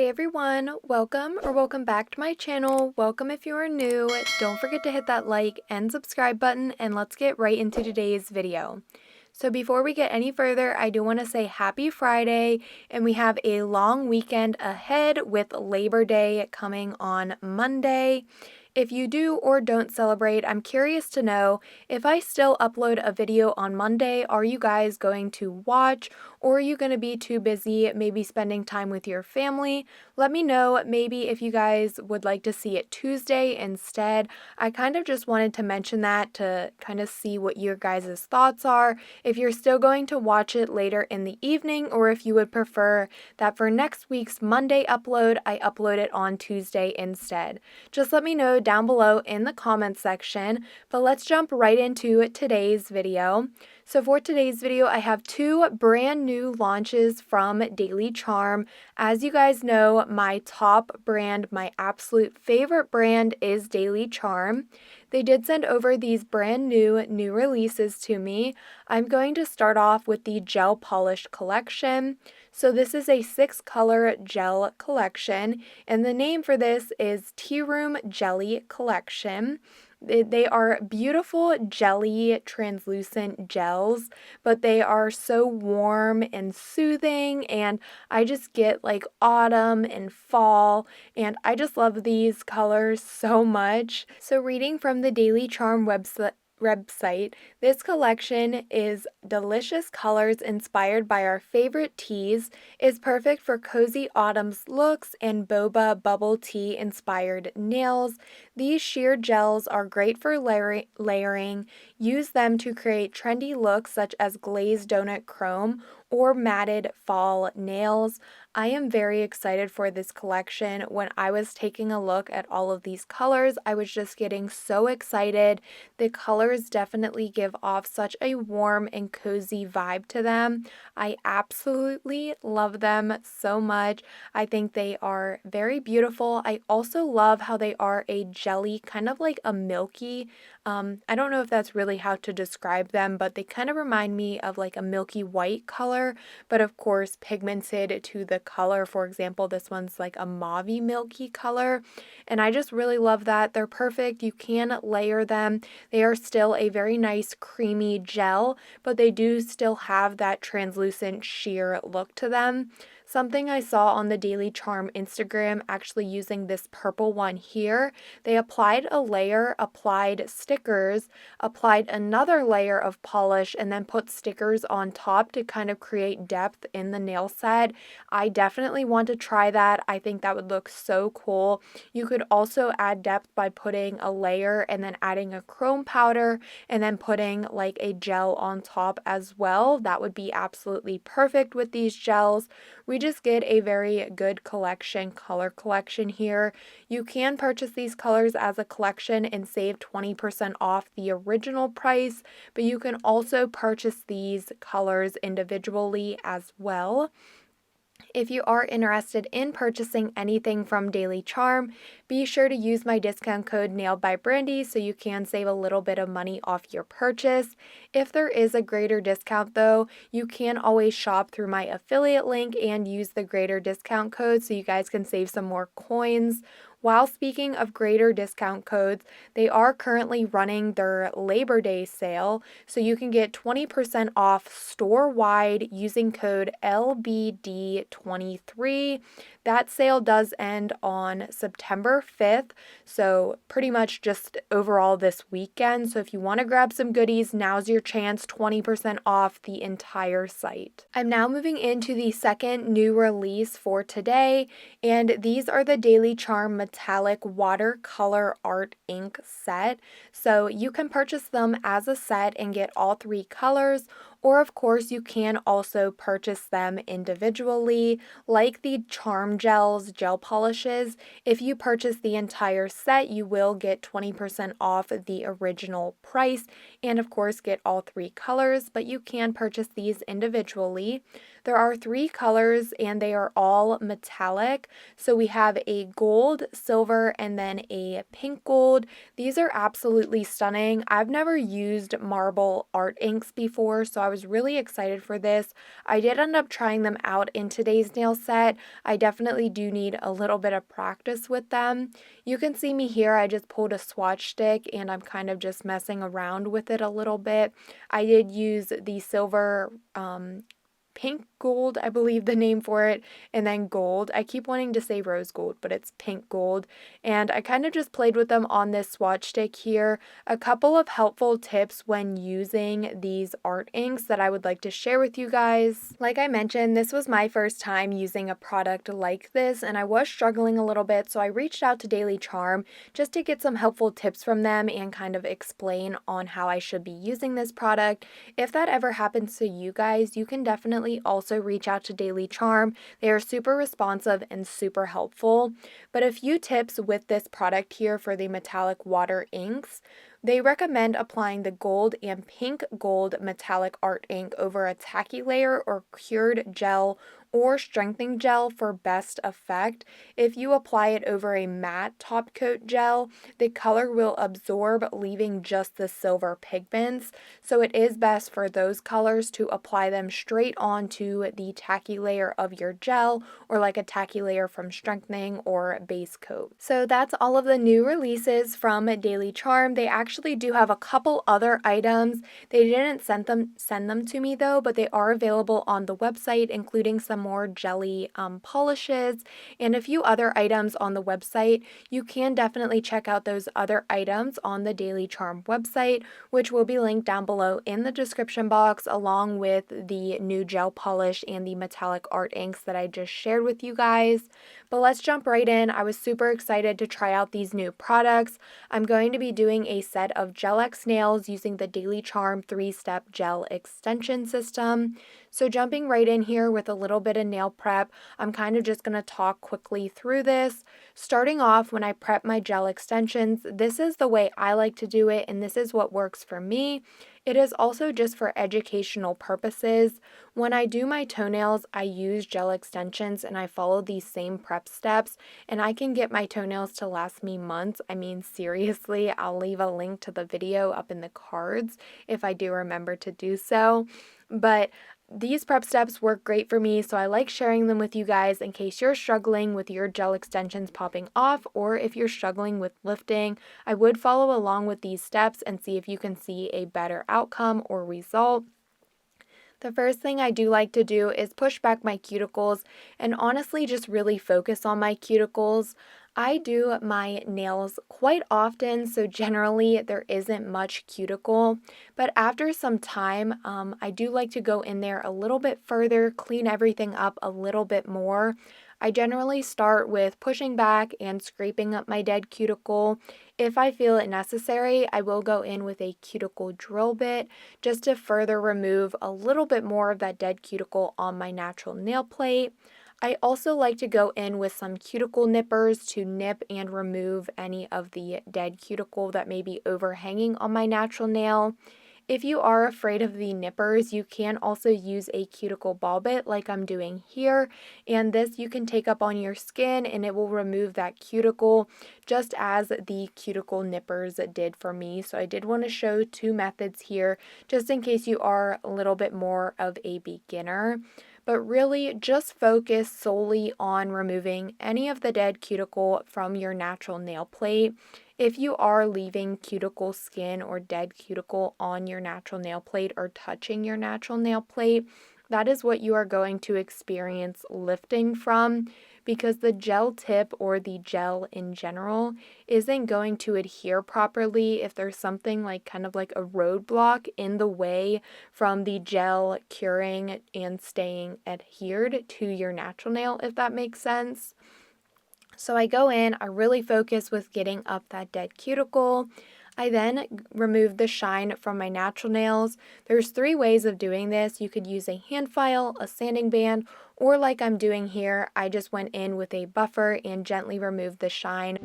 Hey everyone, welcome back to my channel. Welcome if you are new. Don't forget to hit that like and subscribe button, and let's get right into today's video. So before we get any further, I do want to say happy Friday, and we have a long weekend ahead with Labor Day coming on Monday. If you do or don't celebrate, I'm curious to know, if I still upload a video on Monday, are you guys going to watch, or are you going to be too busy maybe spending time with your family? Let me know maybe if you guys would like to see it Tuesday instead. I kind of just wanted to mention that to kind of see what your guys' thoughts are, if you're still going to watch it later in the evening, or if you would prefer that for next week's Monday upload, I upload it on Tuesday instead. Just let me know down below in the comments section, but let's jump right into today's video. So for today's video, I have two brand new launches from Daily Charme. As you guys know, my top brand, my absolute favorite brand is Daily Charme. They did send over these brand new releases to me. I'm going to start off with the gel polish collection. So this is a 6-color gel collection, and the name for this is Tea Room Jelly Collection. They are beautiful jelly translucent gels, but they are so warm and soothing, and I just get like autumn and fall, and I just love these colors so much. So reading from the Daily Charm website, this collection is delicious colors inspired by our favorite teas, is perfect for cozy autumn's looks and boba bubble tea inspired nails. These sheer gels are great for layering. Use them to create trendy looks such as glazed donut chrome or matted fall nails. I am very excited for this collection. When I was taking a look at all of these colors, I was just getting so excited. The colors definitely give off such a warm and cozy vibe to them. I absolutely love them so much. I think they are very beautiful. I also love how they are a jelly, kind of like a milky. I don't know if that's really how to describe them, but they kind of remind me of like a milky white color, but of course pigmented to the color. For example, this one's like a mauvey milky color, and I just really love that. They're perfect. You can layer them. They are still a very nice creamy gel, but they do still have that translucent sheer look to them. Something I saw on the Daily Charm Instagram, actually using this purple one here, they applied a layer, applied stickers, applied another layer of polish, and then put stickers on top to kind of create depth in the nail set. I definitely want to try that. I think that would look so cool. You could also add depth by putting a layer and then adding a chrome powder and then putting like a gel on top as well. That would be absolutely perfect with these gels. We just get a very good color collection here. You can purchase these colors as a collection and save 20% off the original price, but you can also purchase these colors individually as well. If you are interested in purchasing anything from Daily Charm, be sure to use my discount code Nailedbybrandi so you can save a little bit of money off your purchase. If there is a greater discount though, you can always shop through my affiliate link and use the greater discount code so you guys can save some more coins. While speaking of greater discount codes, they are currently running their Labor Day sale, so you can get 20% off store-wide using code LBD23. That sale does end on September 5th, so pretty much just overall this weekend. So if you want to grab some goodies, now's your chance, 20% off the entire site. I'm now moving into the second new release for today, and these are the Daily Charm Metallic Watercolor Art Ink set. So you can purchase them as a set and get all 3 colors, or of course you can also purchase them individually, like the Charm Gels gel polishes. If you purchase the entire set, you will get 20% off the original price, and of course get all 3 colors, but you can purchase these individually. There are 3 colors and they are all metallic. So we have a gold, silver, and then a pink gold. These are absolutely stunning. I've never used marble art inks before, so I was really excited for this. I did end up trying them out in today's nail set. I definitely do need a little bit of practice with them. You can see me here, I just pulled a swatch stick and I'm kind of just messing around with it a little bit. I did use the silver pink gold, I believe the name for it, and then gold. I keep wanting to say rose gold, but it's pink gold. And I kind of just played with them on this swatch stick here. A couple of helpful tips when using these art inks that I would like to share with you guys. Like I mentioned, this was my first time using a product like this, and I was struggling a little bit, so I reached out to Daily Charme just to get some helpful tips from them and kind of explain on how I should be using this product. If that ever happens to you guys, you can definitely also reach out to Daily Charme. They are super responsive and super helpful. But a few tips with this product here for the metallic water inks. They recommend applying the gold and pink gold metallic art ink over a tacky layer or cured gel or strengthening gel for best effect. If you apply it over a matte top coat gel, the color will absorb, leaving just the silver pigments. So it is best for those colors to apply them straight onto the tacky layer of your gel, or like a tacky layer from strengthening or base coat. So that's all of the new releases from Daily Charme. They actually do have a couple other items. They didn't send them to me though, but they are available on the website, including some more jelly polishes and a few other items on the website. You can definitely check out those other items on the Daily Charme website, which will be linked down below in the description box, along with the new gel polish and the metallic art inks that I just shared with you guys. But let's jump right in. I was super excited to try out these new products. I'm going to be doing a set of Gel X nails using the Daily Charme 3-step gel extension system. So jumping right in here with a little bit of nail prep, I'm kind of just going to talk quickly through this. Starting off, when I prep my gel extensions, this is the way I like to do it, and this is what works for me. It is also just for educational purposes. When I do my toenails, I use gel extensions and I follow these same prep steps, and I can get my toenails to last me months. I mean, seriously, I'll leave a link to the video up in the cards if I do remember to do so. But these prep steps work great for me, so I like sharing them with you guys in case you're struggling with your gel extensions popping off, or if you're struggling with lifting. I would follow along with these steps and see if you can see a better outcome or result. The first thing I do like to do is push back my cuticles and honestly just really focus on my cuticles. I do my nails quite often, so generally there isn't much cuticle, but after some time, I do like to go in there a little bit further, clean everything up a little bit more. I generally start with pushing back and scraping up my dead cuticle. If I feel it necessary, I will go in with a cuticle drill bit just to further remove a little bit more of that dead cuticle on my natural nail plate. I also like to go in with some cuticle nippers to nip and remove any of the dead cuticle that may be overhanging on my natural nail. If you are afraid of the nippers, you can also use a cuticle ball bit like I'm doing here, and this you can take up on your skin and it will remove that cuticle just as the cuticle nippers did for me. So I did want to show two methods here just in case you are a little bit more of a beginner. But really just focus solely on removing any of the dead cuticle from your natural nail plate. If you are leaving cuticle skin or dead cuticle on your natural nail plate or touching your natural nail plate, that is what you are going to experience lifting from, because the gel tip or the gel in general isn't going to adhere properly if there's something like kind of like a roadblock in the way from the gel curing and staying adhered to your natural nail, if that makes sense. So I go in, I really focus with getting up that dead cuticle. I then remove the shine from my natural nails. There's 3 ways of doing this. You could use a hand file, a sanding band, or like I'm doing here, I just went in with a buffer and gently removed the shine.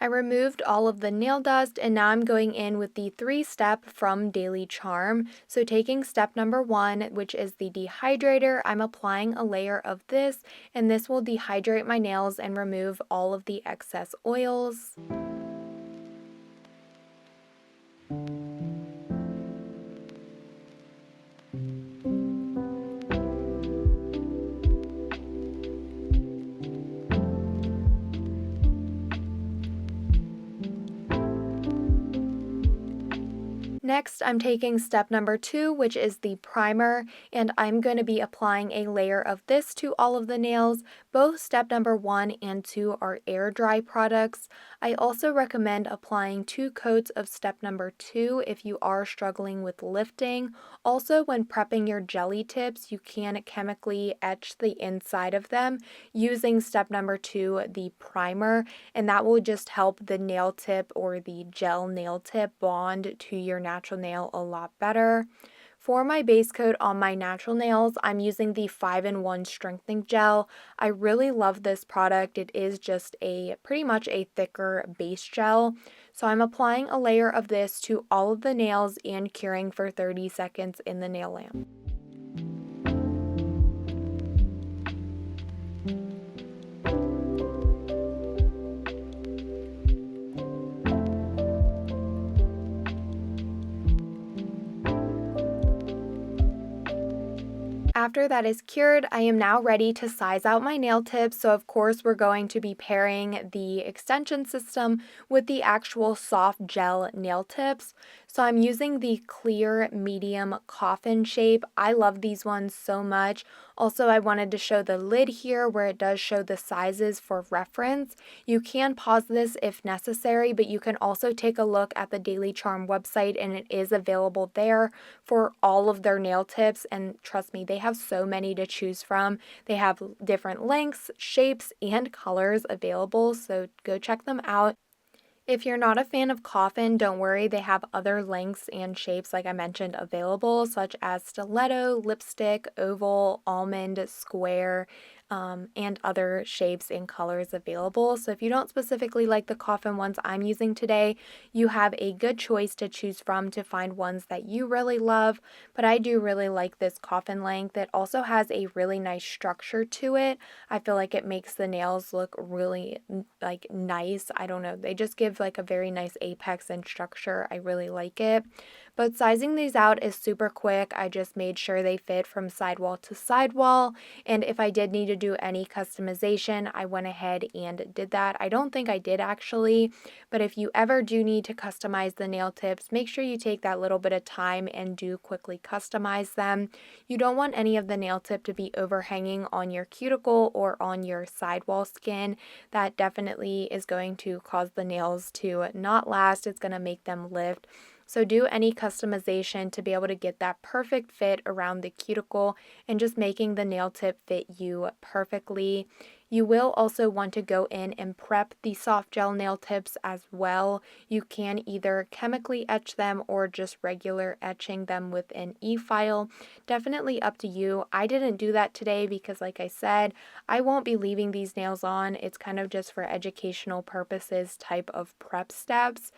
I removed all of the nail dust and now I'm going in with the 3-step from Daily Charme. So taking step number 1, which is the dehydrator, I'm applying a layer of this, and this will dehydrate my nails and remove all of the excess oils. Next, I'm taking step number 2, which is the primer, and I'm going to be applying a layer of this to all of the nails. Both step number 1 and 2 are air dry products. I also recommend applying 2 coats of step number 2 if you are struggling with lifting. Also, when prepping your jelly tips, you can chemically etch the inside of them using step number 2, the primer, and that will just help the nail tip or the gel nail tip bond to your natural nail a lot better. For my base coat on my natural nails, I'm using the 5-in-1 strengthening gel. I really love this product. It is just pretty much a thicker base gel. So I'm applying a layer of this to all of the nails and curing for 30 seconds in the nail lamp. After that is cured, I am now ready to size out my nail tips. So of course we're going to be pairing the extension system with the actual soft gel nail tips. So I'm using the clear medium coffin shape. I love these ones so much. Also, I wanted to show the lid here where it does show the sizes for reference. You can pause this if necessary, but you can also take a look at the Daily Charme website and it is available there for all of their nail tips. And trust me, they have so many to choose from. They have different lengths, shapes, and colors available, so go check them out. If you're not a fan of coffin, don't worry, they have other lengths and shapes like I mentioned available, such as stiletto, lipstick, oval, almond, square, and other shapes and colors available. So if you don't specifically like the coffin ones I'm using today, you have a good choice to choose from to find ones that you really love. But I do really like this coffin length. It also has a really nice structure to it. I feel like it makes the nails look really like nice. I don't know, they just give like a very nice apex and structure. I really like it. But sizing these out is super quick. I just made sure they fit from sidewall to sidewall, and if I did need to do any customization, I went ahead and did that. I don't think I did actually, but if you ever do need to customize the nail tips, make sure you take that little bit of time and do quickly customize them. You don't want any of the nail tip to be overhanging on your cuticle or on your sidewall skin. That definitely is going to cause the nails to not last. It's going to make them lift. So do any customization to be able to get that perfect fit around the cuticle and just making the nail tip fit you perfectly. You will also want to go in and prep the soft gel nail tips as well. You can either chemically etch them or just regular etching them with an e-file. Definitely up to you. I didn't do that today because like I said, I won't be leaving these nails on. It's kind of just for educational purposes type of prep steps.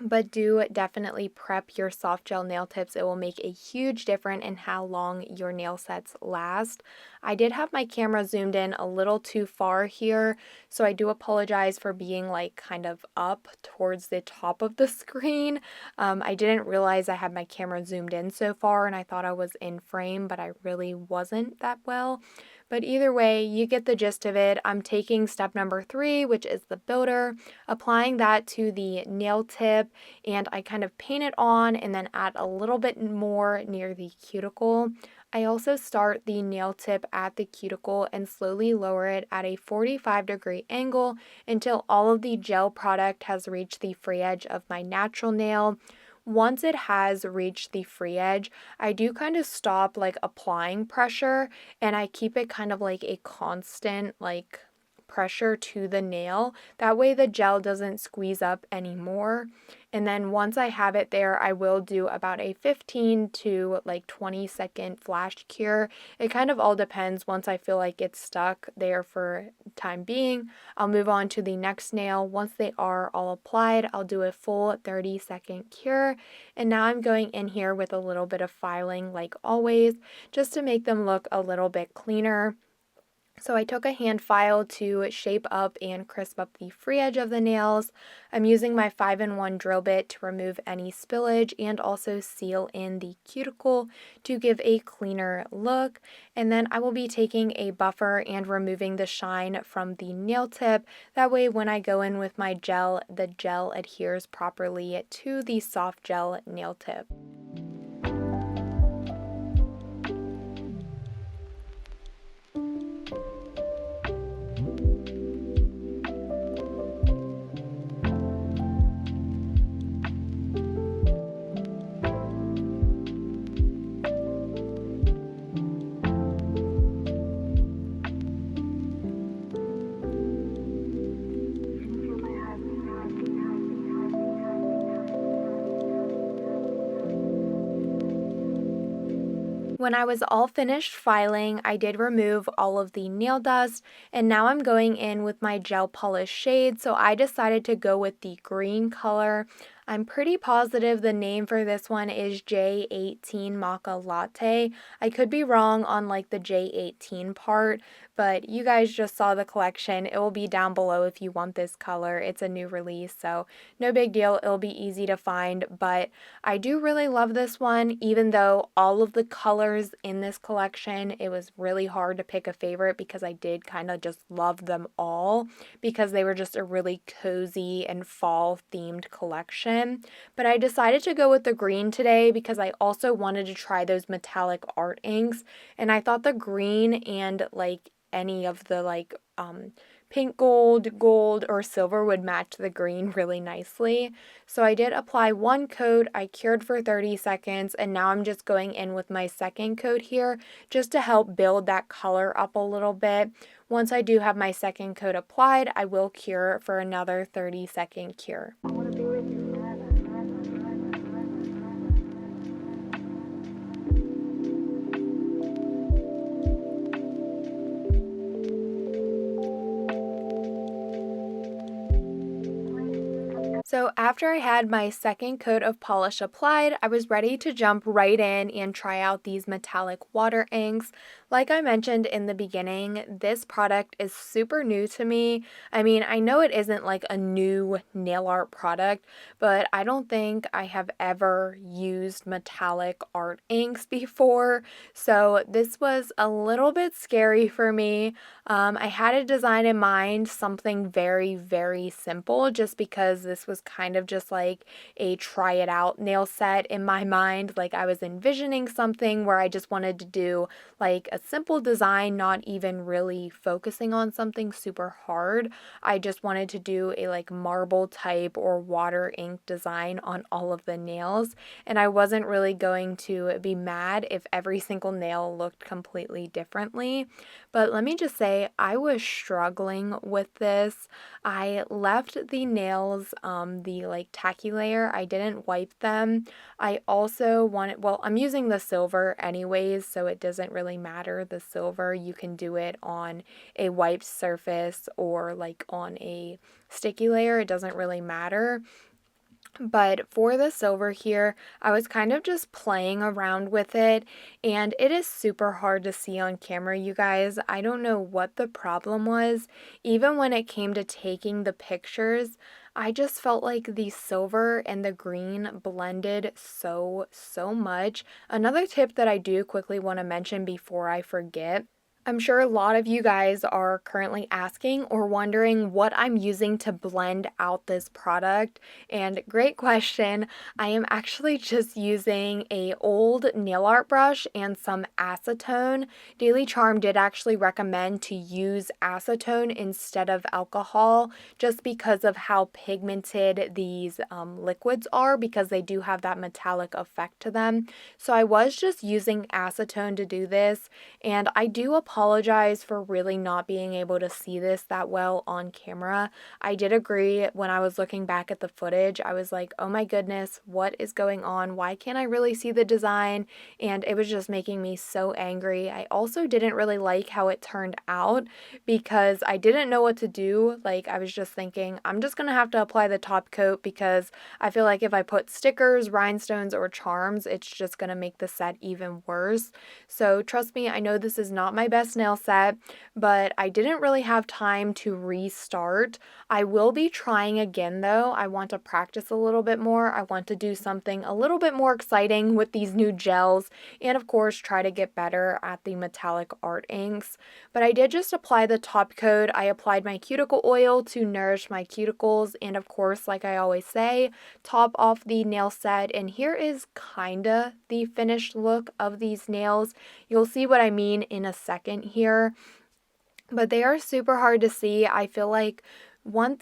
But do definitely prep your soft gel nail tips. It will make a huge difference in how long your nail sets last. I did have my camera zoomed in a little too far here, so I do apologize for being like kind of up towards the top of the screen. I didn't realize I had my camera zoomed in so far and I thought I was in frame, but I really wasn't that well. But either way, you get the gist of it. I'm taking step number 3, which is the builder, applying that to the nail tip, and I kind of paint it on and then add a little bit more near the cuticle. I also start the nail tip at the cuticle and slowly lower it at a 45-degree angle until all of the gel product has reached the free edge of my natural nail. Once it has reached the free edge, I do kind of stop like applying pressure and I keep it kind of like a constant like pressure to the nail. That way the gel doesn't squeeze up anymore. And then once I have it there, I will do about a 15 to like 20-second flash cure. It kind of all depends. Once I feel like it's stuck there for time being, I'll move on to the next nail. Once they are all applied, I'll do a full 30-second cure. And now I'm going in here with a little bit of filing like always, just to make them look a little bit cleaner. So I took a hand file to shape up and crisp up the free edge of the nails. I'm using my 5-in-1 drill bit to remove any spillage and also seal in the cuticle to give a cleaner look. And then I will be taking a buffer and removing the shine from the nail tip. That way when I go in with my gel, the gel adheres properly to the soft gel nail tip. When I was all finished filing, I did remove all of the nail dust, and now I'm going in with my gel polish shade, so I decided to go with the green color. I'm pretty positive the name for this one is J18 Maca Latte. I could be wrong on like the J18 part, but you guys just saw the collection. It will be down below if you want this color. It's a new release, so no big deal. It'll be easy to find, but I do really love this one, even though all of the colors in this collection, it was really hard to pick a favorite because I did kind of just love them all because they were just a really cozy and fall themed collection. But I decided to go with the green today because I also wanted to try those metallic art inks, and I thought the green and like any of the like pink gold, or silver would match the green really nicely. So I did apply one coat, I cured for 30 seconds, and now I'm just going in with my second coat here just to help build that color up a little bit. Once I do have my second coat applied, I will cure for another 30-second cure. So after I had my second coat of polish applied, I was ready to jump right in and try out these metallic water inks. Like I mentioned in the beginning, this product is super new to me. I mean, I know it isn't like a new nail art product, but I don't think I have ever used metallic art inks before. So this was a little bit scary for me. I had a design in mind, something very, very simple, just because this was kind of just like a try it out nail set in my mind. Like I was envisioning something where I just wanted to do like a simple design, not even really focusing on something super hard. I just wanted to do a like marble type or water ink design on all of the nails, and I wasn't really going to be mad if every single nail looked completely differently. But let me just say, I was struggling with this. I left the nails, the like tacky layer, I didn't wipe them. I also wanted, well, I'm using the silver anyways, so it doesn't really matter. The silver, you can do it on a wiped surface or like on a sticky layer. It doesn't really matter. But for the silver here, I was kind of just playing around with it, and it is super hard to see on camera, you guys. I don't know what the problem was. Even when it came to taking the pictures, I just felt like the silver and the green blended so much. Another tip that I do quickly want to mention before I forget, I'm sure a lot of you guys are currently asking or wondering what I'm using to blend out this product, and great question. I am actually just using a old nail art brush and some acetone. Daily Charme did actually recommend to use acetone instead of alcohol just because of how pigmented these liquids are, because they do have that metallic effect to them. So I was just using acetone to do this, and I do apologize apologize for really not being able to see this that well on camera. I did agree when I was looking back at the footage. I was like, oh my goodness, what is going on? Why can't I really see the design? And it was just making me so angry. I also didn't really like how it turned out because I didn't know what to do. Like, I was just thinking, I'm just gonna have to apply the top coat because I feel like if I put stickers, rhinestones, or charms, it's just gonna make the set even worse. So trust me, I know this is not my best nail set, but I didn't really have time to restart. I will be trying again though. I want to practice a little bit more. I want to do something a little bit more exciting with these new gels and of course try to get better at the metallic art inks. But I did just apply the top coat. I applied my cuticle oil to nourish my cuticles and of course, like I always say, top off the nail set. And here is kinda the finished look of these nails. You'll see what I mean in a second here, but they are super hard to see. I feel like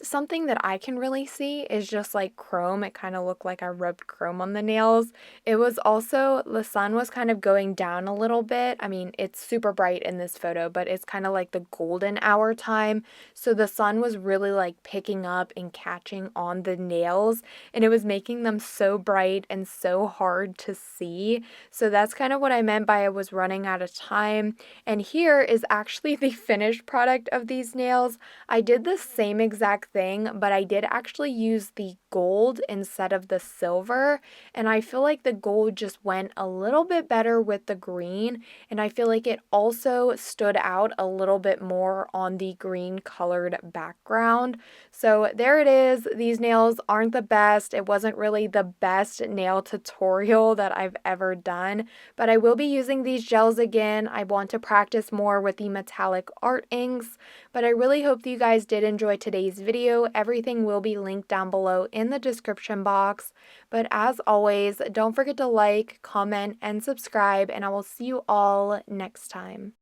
something that I can really see is just like chrome. It kind of looked like I rubbed chrome on the nails. It was also, the sun was kind of going down a little bit. I mean, it's super bright in this photo, but it's kind of like the golden hour time. So the sun was really like picking up and catching on the nails, and it was making them so bright and so hard to see. So that's kind of what I meant by I was running out of time. And here is actually the finished product of these nails. I did the same exact thing, but I did actually use the gold instead of the silver, and I feel like the gold just went a little bit better with the green, and I feel like it also stood out a little bit more on the green colored background. So there it is. These nails aren't the best. It wasn't really the best nail tutorial that I've ever done, but I will be using these gels again. I want to practice more with the metallic art inks, but I really hope that you guys did enjoy today's video. Everything will be linked down below in the description box. But as always, don't forget to like, comment, and subscribe, and I will see you all next time.